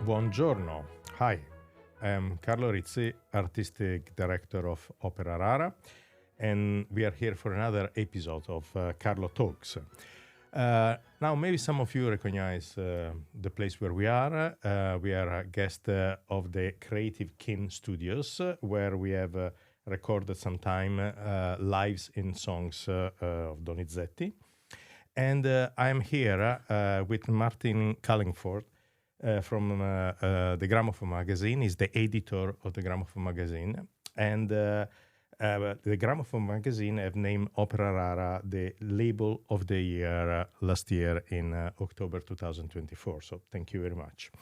Buongiorno. Hi, I'm Carlo Rizzi, Artistic Director of Opera Rara, and we are here for another episode of Carlo Talks. Now, maybe some of you recognize the place where we are. We are a guest of the Creative Kin Studios, where we have recorded some time lives in songs of Donizetti. And I'm here with Martin Cullingford, from the Gramophone magazine. He's the editor of the Gramophone magazine. And the Gramophone magazine have named Opera Rara the label of the year last year in October 2024. So thank you very much.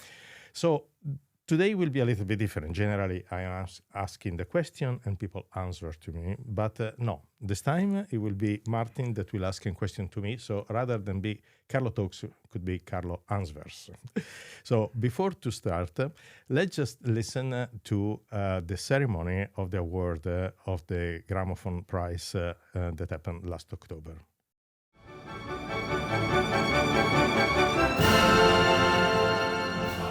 So today will be a little bit different. Generally, I am asking the question and people answer to me. But no, this time it will be Martin that will ask a question to me. So rather than be Carlo Talks, could be Carlo Answers. So before to start, let's just listen to the ceremony of the award of the Gramophone Prize that happened last October.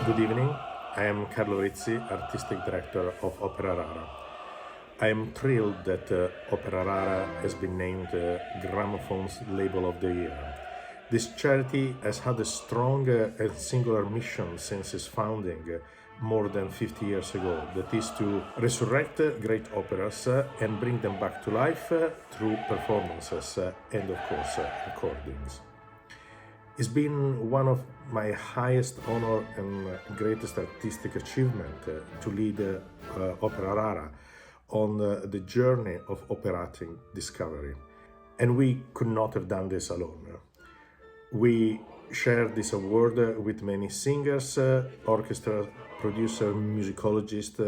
Good evening. I am Carlo Rizzi, Artistic Director of Opera Rara. I am thrilled that Opera Rara has been named Gramophone's Label of the Year. This charity has had a strong and singular mission since its founding more than 50 years ago, that is to resurrect great operas and bring them back to life through performances and, of course, recordings. It's been one of my highest honor and greatest artistic achievement to lead Opera Rara on the journey of operatic discovery. And we could not have done this alone. We shared this award with many singers, orchestra producer, musicologists,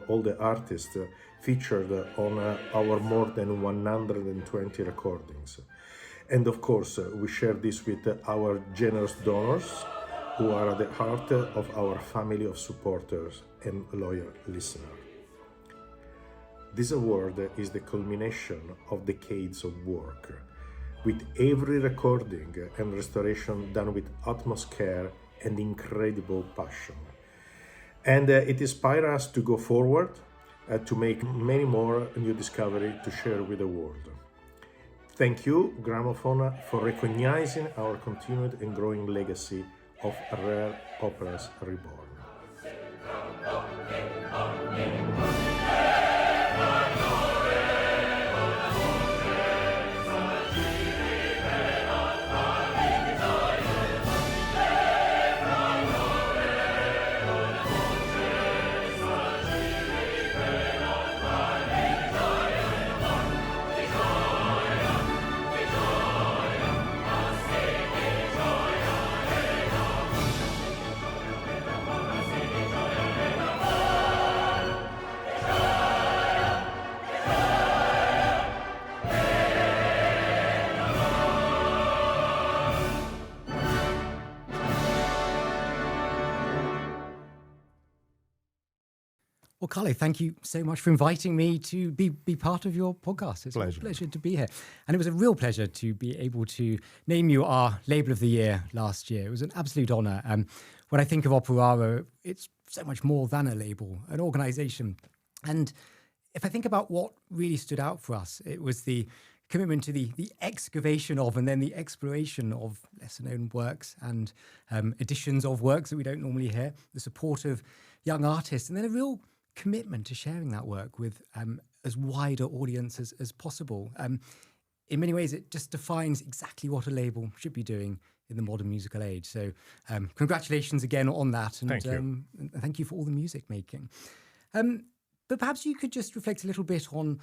all the artists featured on our more than 120 recordings. And of course, we share this with our generous donors who are at the heart of our family of supporters and loyal listeners. This award is the culmination of decades of work, with every recording and restoration done with utmost care and incredible passion. And it inspires us to go forward, to make many more new discoveries to share with the world. Thank you, Gramophone, for recognizing our continued and growing legacy of rare operas reborn. Well, Carlo, thank you so much for inviting me to be part of your podcast. It's a pleasure to be here. And it was a real pleasure to be able to name you our Label of the Year last year. It was an absolute honour. When I think of Opera Rara, it's so much more than a label, an organisation. And if I think about what really stood out for us, it was the commitment to the excavation of and then the exploration of lesser-known works and editions of works that we don't normally hear, the support of young artists, and then a real commitment to sharing that work with as wide an audience as possible. In many ways, it just defines exactly what a label should be doing in the modern musical age. So congratulations again on that. And thank you for all the music making. But perhaps you could just reflect a little bit on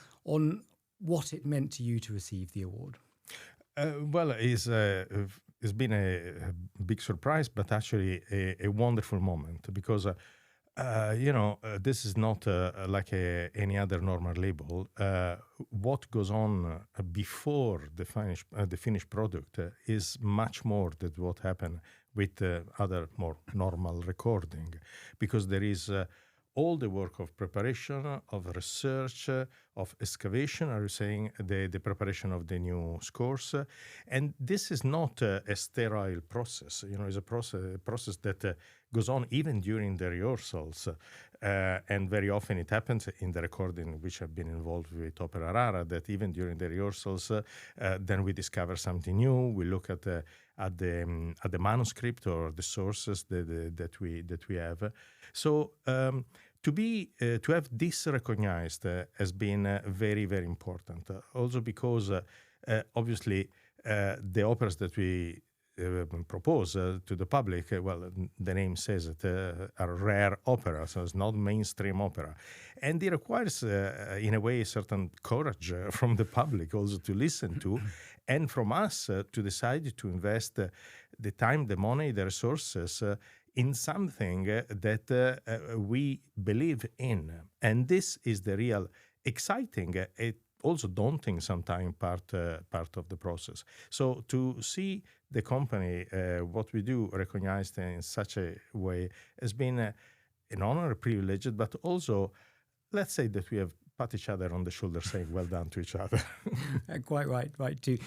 what it meant to you to receive the award. Well, it's been a big surprise, but actually a wonderful moment because this is not like any other normal label. What goes on before the finished product is much more than what happened with other more normal recording, because there is all the work of preparation, of research, of excavation, are you saying, the preparation of the new scores. And this is not a sterile process. It's a process that goes on even during the rehearsals. And very often it happens in the recording which I've been involved with Opera Rara, that even during the rehearsals, then we discover something new. We look at the manuscript or the sources that we have. So to have this recognized has been very, very important. Also because obviously the operas that we propose to the public, well, the name says it, are rare opera, so it's not mainstream opera. And it requires, in a way, a certain courage from the public also to listen to, and from us to decide to invest the time, the money, the resources in something that we believe in. And this is the real exciting, also daunting sometimes part of the process. So to see the company, what we do, recognized in such a way has been an honor, a privilege, but also, let's say that we have pat each other on the shoulder saying well done to each other. Quite right too.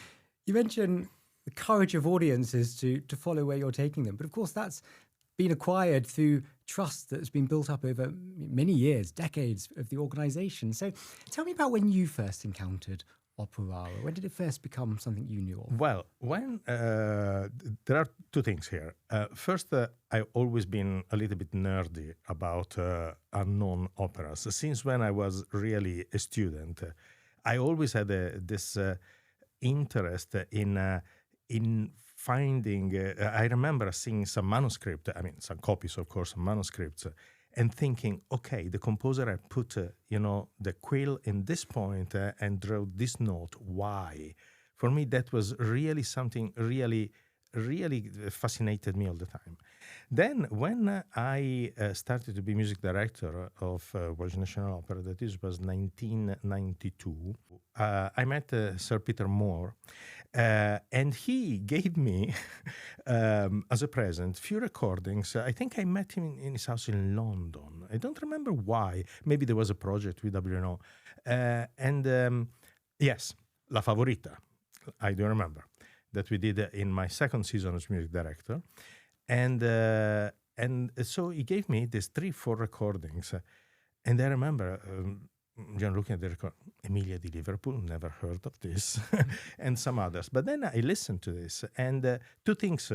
You mentioned the courage of audiences to follow where you're taking them, but of course that's been acquired through trust that's been built up over many years, decades of the organisation. So tell me about when you first encountered Opera Rara. When did it first become something you knew of? Well, when there are two things here. First, I've always been a little bit nerdy about unknown operas. Since when I was really a student, I always had this interest in finding. I remember seeing some manuscript. I mean, some copies, of course, of manuscripts. And thinking, okay, the composer had put, the quill in this point and wrote this note. Why? For me, that was really something really fascinated me all the time. Then when I started to be music director of Welsh National Opera, that was 1992, I met Sir Peter Moore, and he gave me, as a present, few recordings. I think I met him in his house in London. I don't remember why. Maybe there was a project with WNO. Yes, La Favorita, I do remember, that we did in my second season as music director. And so he gave me these 3-4 recordings. And I remember looking at the record, Emilia di Liverpool, never heard of this, and some others. But then I listened to this, and two things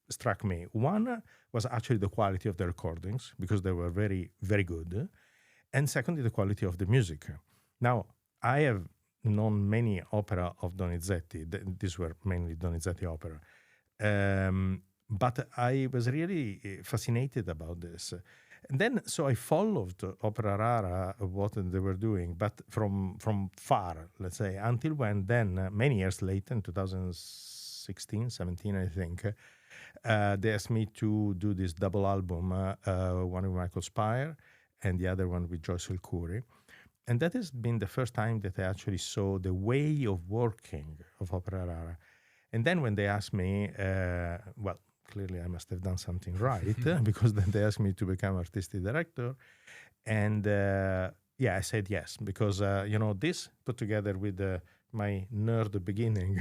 struck me. One was actually the quality of the recordings, because they were very, very good. And secondly, the quality of the music. Now, I have known many opera of Donizetti. These were mainly Donizetti opera. But I was really fascinated about this. And then, so I followed Opera Rara, what they were doing, but from far, let's say, until when then, many years later, in 2016, 17, I think, they asked me to do this double album, one with Michael Spire and the other one with Joyce El-Khoury. And that has been the first time that I actually saw the way of working of Opera Rara. And then when they asked me, clearly I must have done something right, because then they asked me to become artistic director. And I said yes, because, this put together with my nerd beginning,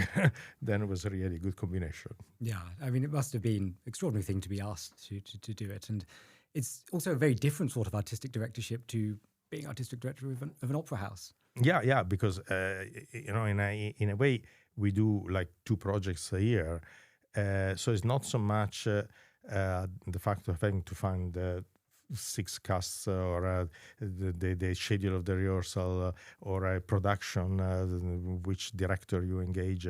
then it was a really good combination. Yeah, I mean, it must have been an extraordinary thing to be asked to do it. And it's also a very different sort of artistic directorship to being artistic director of an opera house. Yeah, because, in a way, we do like 2 projects a year. So it's not so much the fact of having to find 6 casts or the schedule of the rehearsal or a production, which director you engage.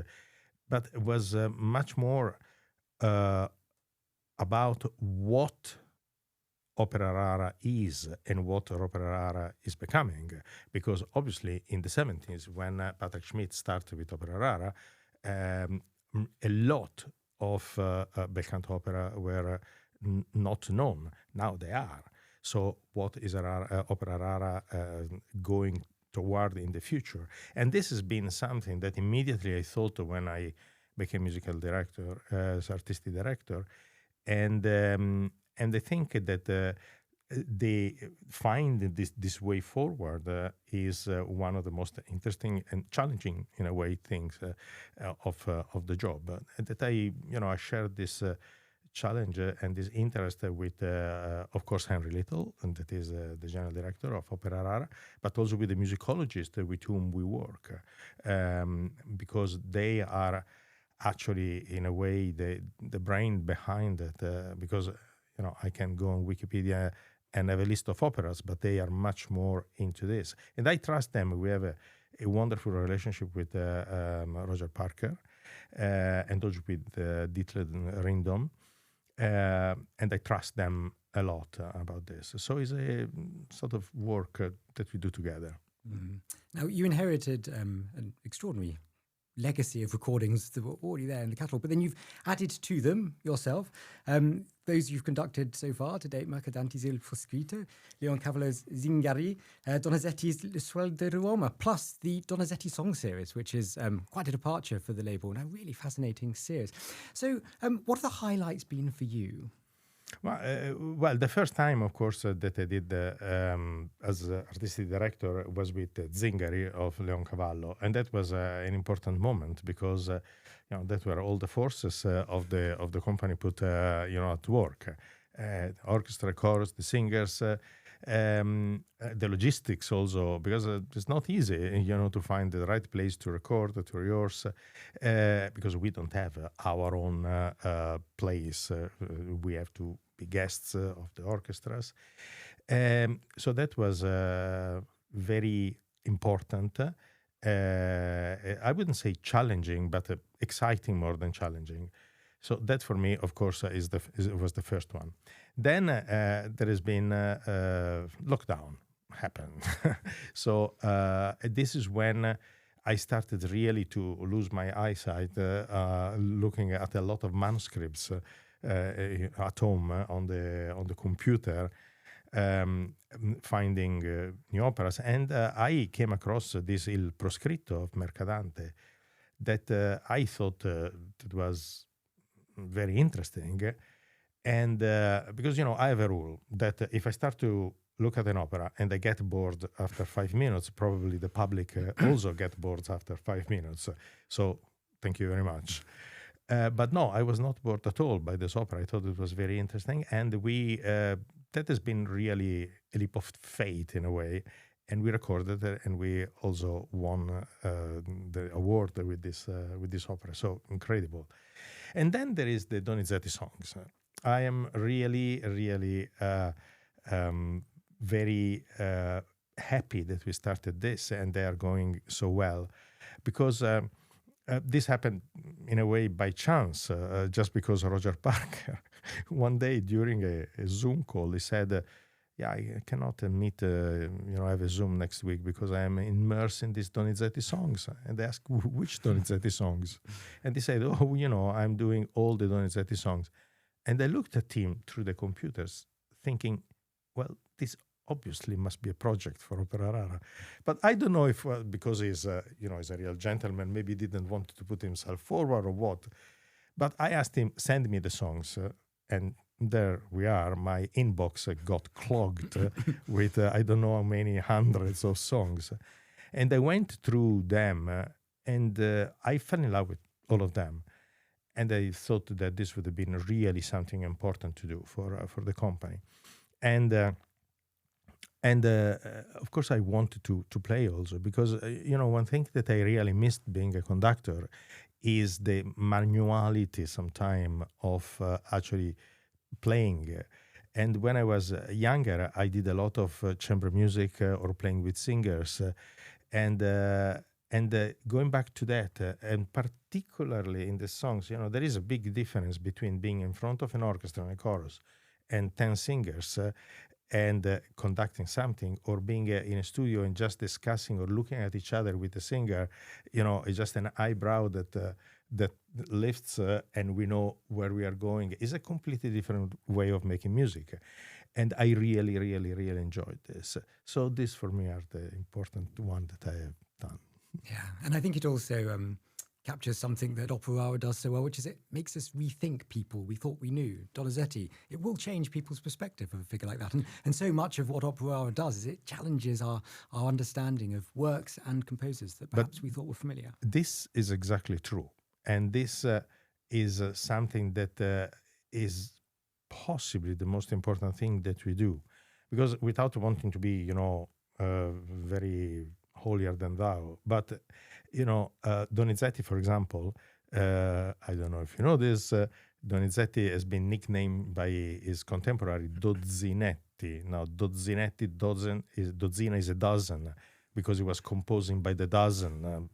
But it was much more about what Opera Rara is and what Opera Rara is becoming. Because obviously in the 70s, when Patrick Schmidt started with Opera Rara, a lot of bel canto opera were not known. Now they are. So what is Opera Rara going toward in the future? And this has been something that immediately I thought of when I became musical director, as artistic director. And I think that they find this way forward is one of the most interesting and challenging, in a way, things of the job. And that I shared this challenge and this interest with, of course, Henry Little, and that is the general director of Opera Rara, but also with the musicologist with whom we work, because they are actually, in a way, the brain behind it. Because I can go on Wikipedia and have a list of operas, but they are much more into this, and I trust them. We have a wonderful relationship with Roger Parker, and also with Dieter Rindom. And I trust them a lot about this. So it's a sort of work that we do together. Mm. Now, you inherited an extraordinary legacy of recordings that were already there in the catalogue, but then you've added to them yourself. Those you've conducted so far to date: Mercadante's Il Proscritto, Leoncavallo's Zingari, Donizetti's Le Suol de Roma, plus the Donizetti song series, which is quite a departure for the label and a really fascinating series. So what have the highlights been for you? Well, the first time, of course, that I did as artistic director was with Zingari of Leoncavallo, and that was an important moment because that were all the forces of the company put at work. Orchestra, chorus, the singers, the logistics also, because it's not easy, to find the right place to record, to rehearse, because we don't have our own place. We have to be guests of the orchestras. So that was very important. I wouldn't say challenging, but exciting more than challenging. So that for me, of course, was the first one. Then there has been lockdown happened. So this is when I started really to lose my eyesight, looking at a lot of manuscripts at home on the computer, finding new operas. And I came across this Il Proscritto of Mercadante that I thought that was very interesting. And because, I have a rule that if I start to look at an opera and I get bored after 5 minutes, probably the public also get bored after 5 minutes. So thank you very much. But no, I was not bored at all by this opera. I thought it was very interesting. And that has been really a leap of faith in a way. And we recorded it, and we also won the award with this opera. So incredible. And then there is the Donizetti songs. I am really, really very happy that we started this and they are going so well, because this happened in a way by chance, just because Roger Parker, one day during a Zoom call, he said, I cannot have a Zoom next week because I am immersed in these Donizetti songs. And they asked, which Donizetti songs? And he said, I'm doing all the Donizetti songs. And I looked at him through the computers thinking, well, this obviously must be a project for Opera Rara. But I don't know if, because he's a real gentleman, maybe he didn't want to put himself forward or what. But I asked him, send me the songs. And there we are. My inbox got clogged with I don't know how many hundreds of songs. And I went through them and I fell in love with all of them. And I thought that this would have been really something important to do for the company. And of course I wanted to play also because, one thing that I really missed being a conductor is the manuality sometime of actually playing. And when I was younger, I did a lot of chamber music or playing with singers. And going back to that, and particularly in the songs, there is a big difference between being in front of an orchestra and a chorus and 10 singers and conducting something, or being in a studio and just discussing or looking at each other with the singer. It's just an eyebrow that lifts and we know where we are going. It's a completely different way of making music. And I really, really, really enjoyed this. So this for me are the important one that I have done. Yeah, and I think it also captures something that Opera Rara does so well, which is it makes us rethink people we thought we knew. Donizetti, it will change people's perspective of a figure like that. And so much of what Opera Rara does is it challenges our understanding of works and composers that perhaps we thought were familiar. This is exactly true. And this is something that is possibly the most important thing that we do, because without wanting to be, very holier than thou, but Donizetti, for example, I don't know if you know this, Donizetti has been nicknamed by his contemporary Dozzinetti. Now, Dozzinetti, dozzina is a dozen, because he was composing by the dozen.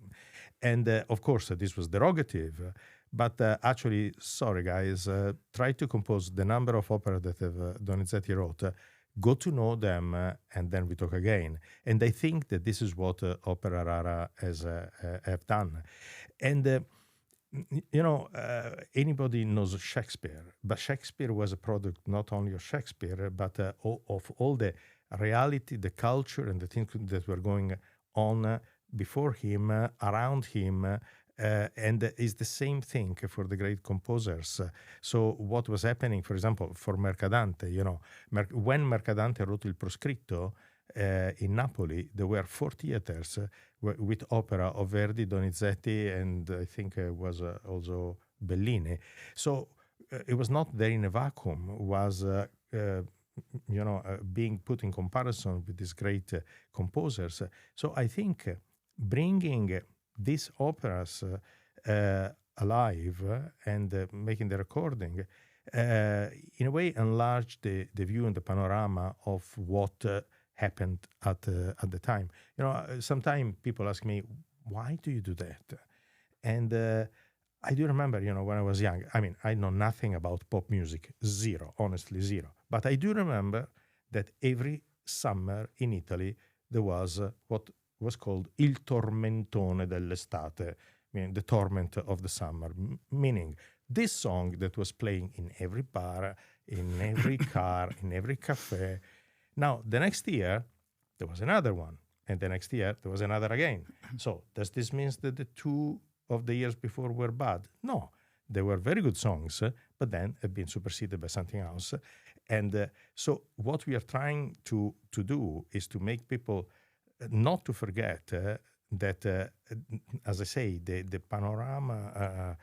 And of course, this was derogative. But actually, sorry guys, try to compose the number of opera that Donizetti wrote. Go to know them, and then we talk again. And I think that this is what Opera Rara has have done. And anybody knows Shakespeare, but Shakespeare was a product not only of Shakespeare, but of all the reality, the culture, and the things that were going on before him, around him. And it's the same thing for the great composers. So what was happening, for example, for Mercadante, when Mercadante wrote Il Proscritto in Napoli, there were 4 theaters with opera of Verdi, Donizetti, and I think was also Bellini. So it was not there in a vacuum. It was being put in comparison with these great composers. So I think bringing these operas alive and making the recording, in a way, enlarged the view and the panorama of what happened at the time. Sometimes people ask me, why do you do that? And I do remember, when I was young, I know nothing about pop music, zero, honestly, zero. But I do remember that every summer in Italy, there was what was called il tormentone dell'estate, meaning the torment of the summer, meaning this song that was playing in every bar, in every car, in every cafe. Now, the next year, there was another one, and the next year, there was another again. So does this mean that the 2 of the years before were bad? No, they were very good songs, but then have been superseded by something else. And so what we are trying to do is to make people not to forget that, as I say, the panorama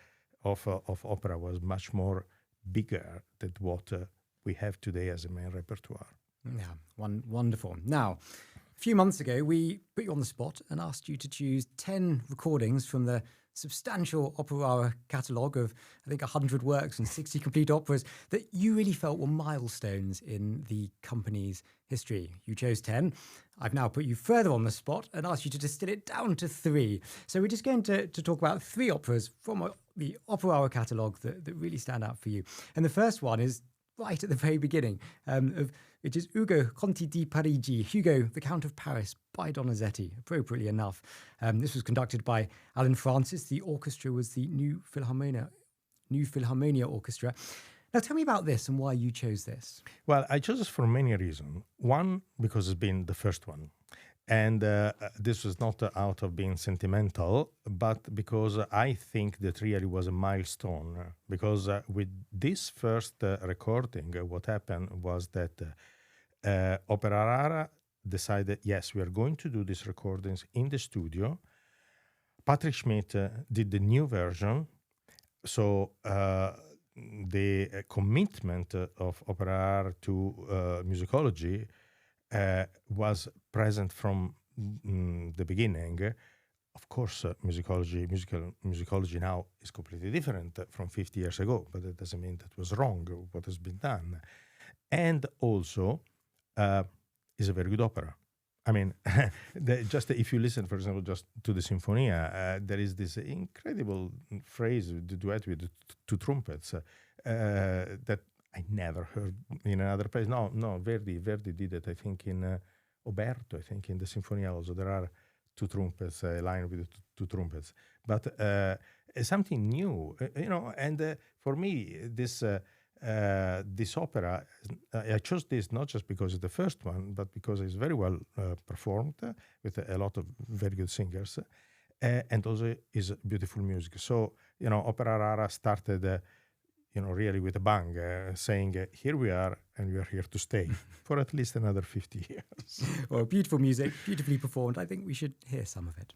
of opera was much more bigger than what we have today as a main repertoire. Yeah, wonderful. Now, a few months ago, we put you on the spot and asked you to choose 10 recordings from the substantial Opera Rara catalogue of, I think, 100 works and 60 complete operas that you really felt were milestones in the company's history. You chose 10. I've now put you further on the spot and asked you to distill it down to 3. So we're just going to talk about 3 operas from the Opera Rara catalogue that really stand out for you. And the first one is right at the very beginning, which is Ugo Conti di Parigi, Hugo, the Count of Paris, by Donizetti, appropriately enough. This was conducted by Alan Francis. The orchestra was the New Philharmonia Orchestra. Now, tell me about this and why you chose this. Well, I chose it for many reasons. One, because it's been the first one. And this was not out of being sentimental, but because I think that really was a milestone. Because with this first recording, what happened was that Opera Rara decided, yes, we are going to do these recordings in the studio. Patrick Schmidt did the new version. So the commitment of Opera Rara to musicology was present from the beginning. Of course, musicology now is completely different from 50 years ago, but that doesn't mean that was wrong, what has been done. And also, is a very good opera. I mean, just if you listen, for example, just to the Sinfonia, there is this incredible phrase, the duet with the 2 trumpets, that I never heard in another place. No, Verdi did it, I think, in Oberto, I think, in the Sinfonia also. There are 2 trumpets, a line with 2 trumpets. But something new, and for me, this opera, I chose this not just because it's the first one, but because it's very well performed with a lot of very good singers, and also is beautiful music. So, Opera Rara started, really with a bang, saying, here we are, and we are here to stay for at least another 50 years. Well, beautiful music, beautifully performed. I think we should hear some of it.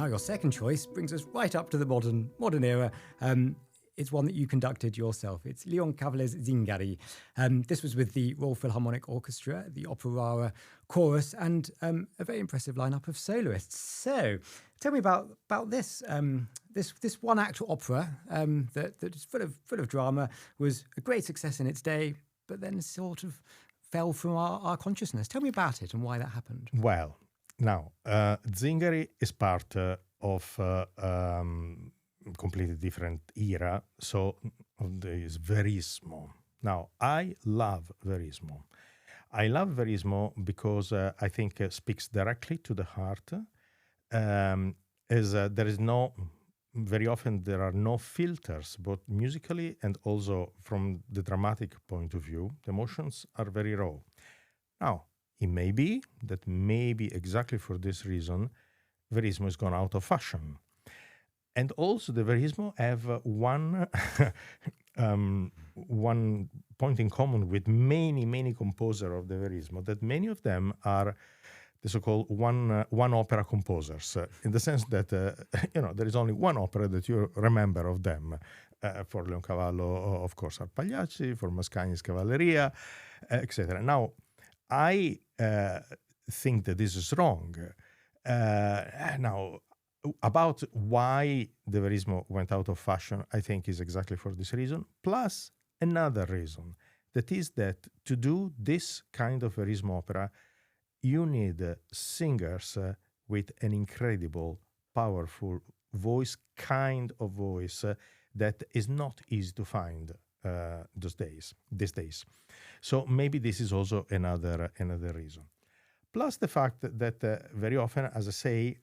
now your second choice brings us right up to the modern era. It's one that you conducted yourself. It's Leoncavale's Zingari. This was with the Royal Philharmonic Orchestra, the Opera Rara chorus, and a very impressive lineup of soloists. So, tell me about this. This one-act opera that is full of drama, was a great success in its day, but then sort of fell from our consciousness. Tell me about it and why that happened. Well, now Zingari is part of completely different era, so there is Verismo. Now, I love Verismo. I love Verismo because I think it speaks directly to the heart. There is no, very often there are no filters, both musically and also from the dramatic point of view. The emotions are very raw. Now, it may be that maybe exactly for this reason, Verismo has gone out of fashion. And also the Verismo have one one point in common with many composers of the Verismo, that many of them are the so-called one opera composers, in the sense that there is only one opera that you remember of them. For Leoncavallo, of course, are Pagliacci, for Mascagni's Cavalleria, etc. Now, I think that this is wrong. Now, about why the Verismo went out of fashion, I think is exactly for this reason, plus another reason, that is that to do this kind of Verismo opera, you need singers with an incredible, powerful voice, kind of voice that is not easy to find these days. So maybe this is also another reason. Plus the fact that very often, as I say,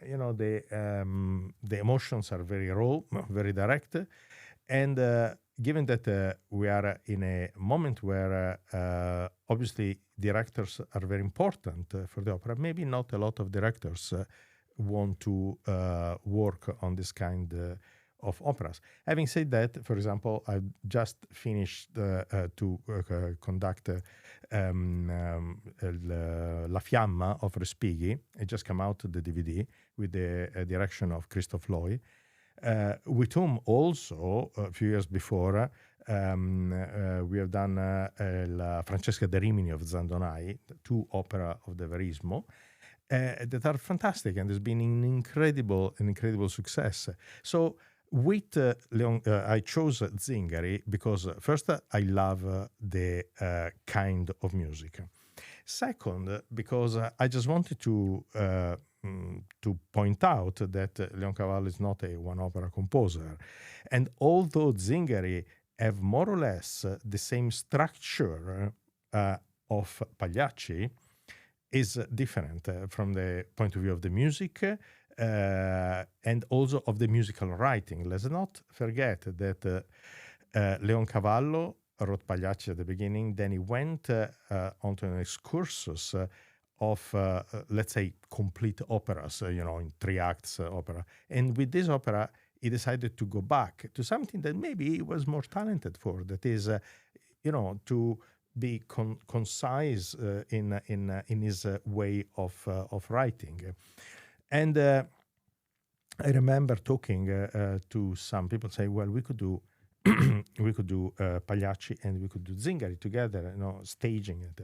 the emotions are very raw, very direct, and given that we are in a moment where obviously directors are very important for the opera, maybe not a lot of directors want to work on this kind of operas. Having said that, for example, I just finished to conduct La Fiamma of Respighi. It just came out the DVD with the direction of Christoph Loy, with whom also a few years before we have done La Francesca de Rimini of Zandonai, the two opera of the Verismo, that are fantastic, and has been an incredible success. So with I chose Zingari because first I love the kind of music. Second, because I just wanted to point out that Leoncavallo is not a one opera composer, and although Zingari have more or less the same structure of Pagliacci, is different from the point of view of the music. And also of the musical writing. Let's not forget that Leoncavallo wrote Pagliacci at the beginning, then he went onto an excursus of, let's say, complete operas, in 3 acts opera. And with this opera, he decided to go back to something that maybe he was more talented for, that is, to be concise in his way of writing. And I remember talking to some people, say, well, we could do Pagliacci and we could do Zingari together, staging it,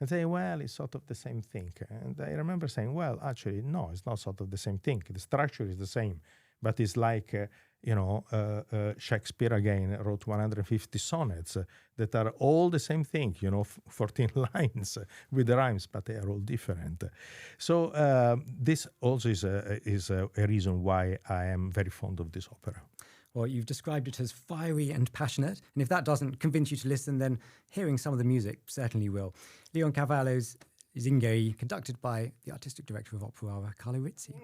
and say, well, it's sort of the same thing. And I remember saying, well, actually, no, it's not sort of the same thing. The structure is the same, but it's like Shakespeare again wrote 150 sonnets that are all the same thing, 14 lines with the rhymes, but they are all different. So this also is a reason why I am very fond of this opera. Well, you've described it as fiery and passionate, and if that doesn't convince you to listen, then hearing some of the music certainly will. Leoncavallo's Zingari, conducted by the artistic director of Opera Rara, Carlo Rizzi.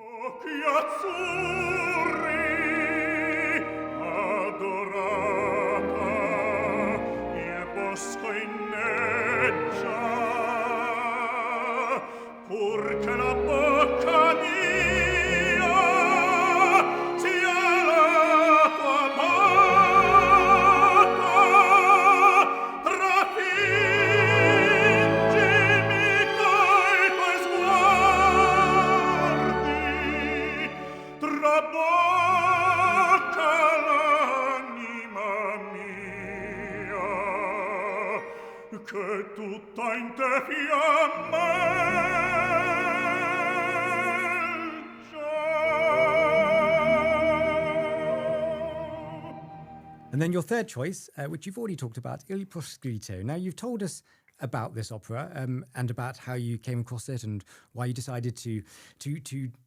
Purché la bocca mia sia la tua bocca, trafingimi coi tuoi sguardi, tutta in te fiammeggia. And then your third choice, which you've already talked about, Il Proscrito. Now, you've told us about this opera and about how you came across it and why you decided to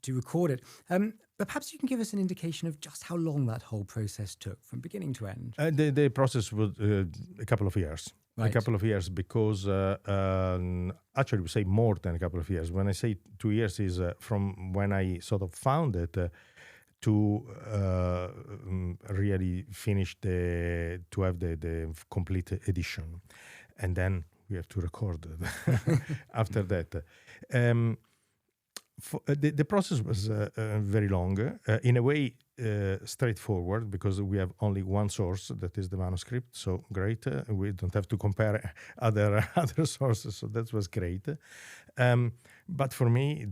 record it. But perhaps you can give us an indication of just how long that whole process took from beginning to end. The process was a couple of years. Right. A couple of years because actually we say more than a couple of years. When I say 2 years is from when I sort of found it to really finish to have the complete edition. And then we have to record it after that. The process was very long, in a way straightforward, because we have only one source, that is the manuscript, so great. We don't have to compare other sources, so that was great. But for me,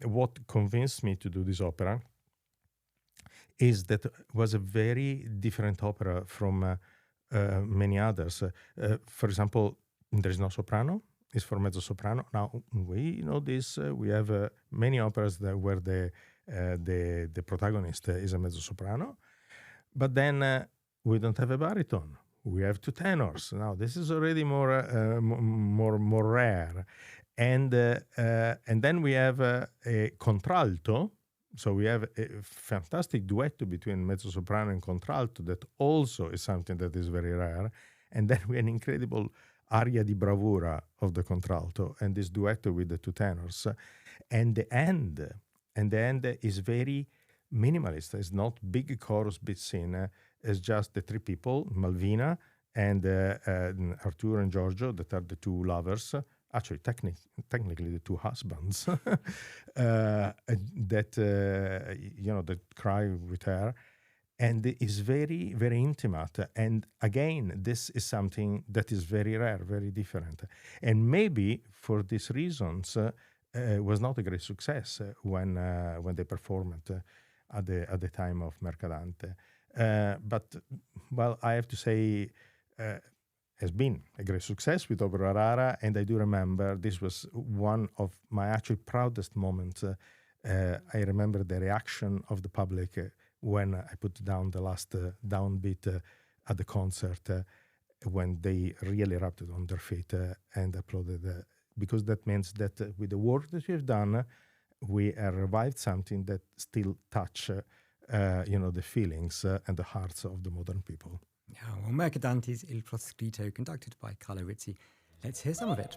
what convinced me to do this opera is that it was a very different opera from many others. For example, there is no soprano. It's for mezzo soprano. Now we know this. We have many operas where the protagonist is a mezzo soprano, but then we don't have a baritone. We have two tenors. Now this is already more rare, and then we have a contralto. So we have a fantastic duetto between mezzo soprano and contralto that also is something that is very rare, and then we have an incredible aria di bravura of the contralto and this duetto with the two tenors, and the end is very minimalist. It's not big chorus, big scene. It's just the three people, Malvina and Arturo and Giorgio, that are the two lovers. Actually, technically the two husbands that cry with her, and it is very, very intimate. And again, this is something that is very rare, very different. And maybe for these reasons, was not a great success when they performed at the time of Mercadante. But well, I have to say, has been a great success with Opera Rara, and I do remember this was one of my actually proudest moments. I remember the reaction of the public when I put down the last downbeat at the concert, when they really erupted on their feet and applauded, because that means that with the work that we've done, we revived something that still touch the feelings and the hearts of the modern people. Yeah, well, Mercadante's Il Proscrito, conducted by Carlo Rizzi. Let's hear some of it.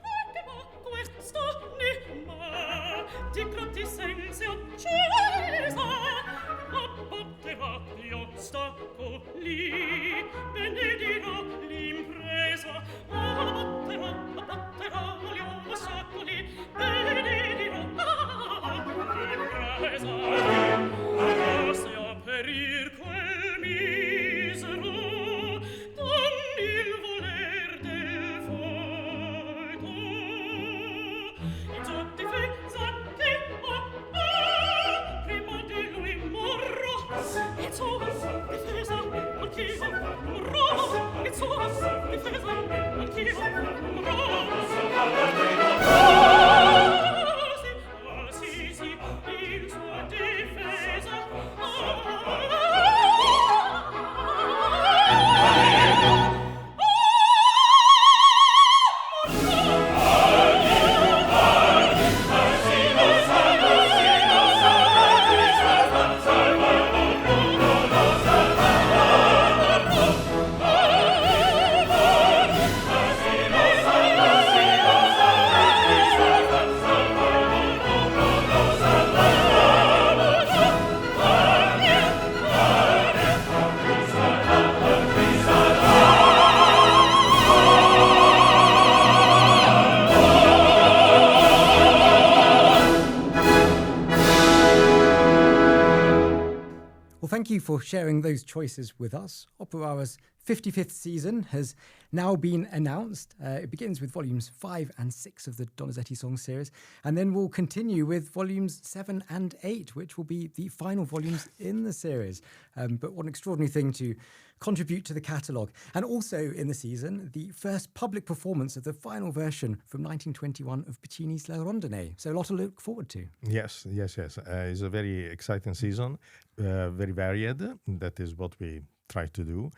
Thank you for sharing those choices with us. Opera Rara's 55th season has now been announced. It begins with volumes 5 and 6 of the Donizetti Song series, and then we'll continue with volumes 7 and 8, which will be the final volumes in the series. But what an extraordinary thing to contribute to the catalogue. And also in the season, the first public performance of the final version from 1921 of Puccini's La Rondine. So a lot to look forward to. Yes. It's a very exciting season, very varied. That is what we try to do,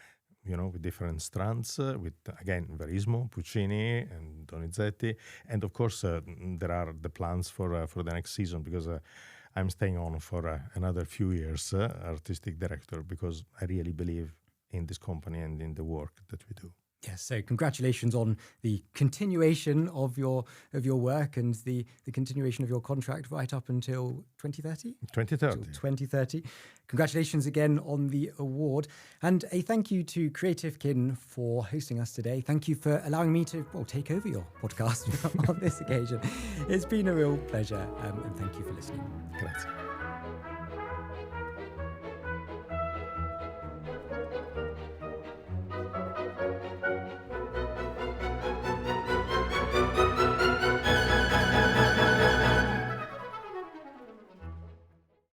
with different strands, with, again, Verismo, Puccini, and Donizetti. And, of course, there are the plans for the next season, because I'm staying on for another few years, artistic director, because I really believe in this company and in the work that we do. Yes, so congratulations on the continuation of your work and the continuation of your contract right up until 2030? 2030. 2030. Congratulations again on the award. And a thank you to Creative Kin for hosting us today. Thank you for allowing me to take over your podcast on this occasion. It's been a real pleasure, and thank you for listening. Grazie.